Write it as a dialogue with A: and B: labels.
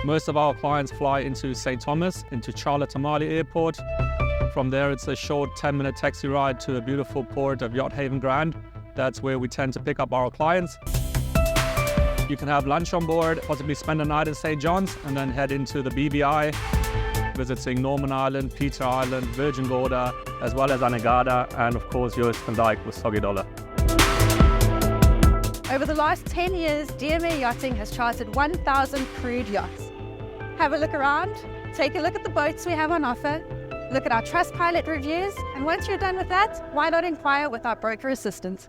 A: Most of our clients fly into St. Thomas, into Charlotte Tamale Airport. From there, it's a short 10-minute taxi ride to a beautiful port of Yacht Haven Grand. That's where we tend to pick up our clients. You can have lunch on board, possibly spend a night in St. John's, and then head into the BVI, visiting Norman Island, Peter Island, Virgin Gorda, as well as Anegada, and of course, Joost van Dyke with Soggy Dollar.
B: Over the last 10 years, DMA Yachting has chartered 1,000 crude yachts. Have a look around, take a look at the boats we have on offer, look at our Trustpilot reviews, and once you're done with that, why not inquire with our broker assistant?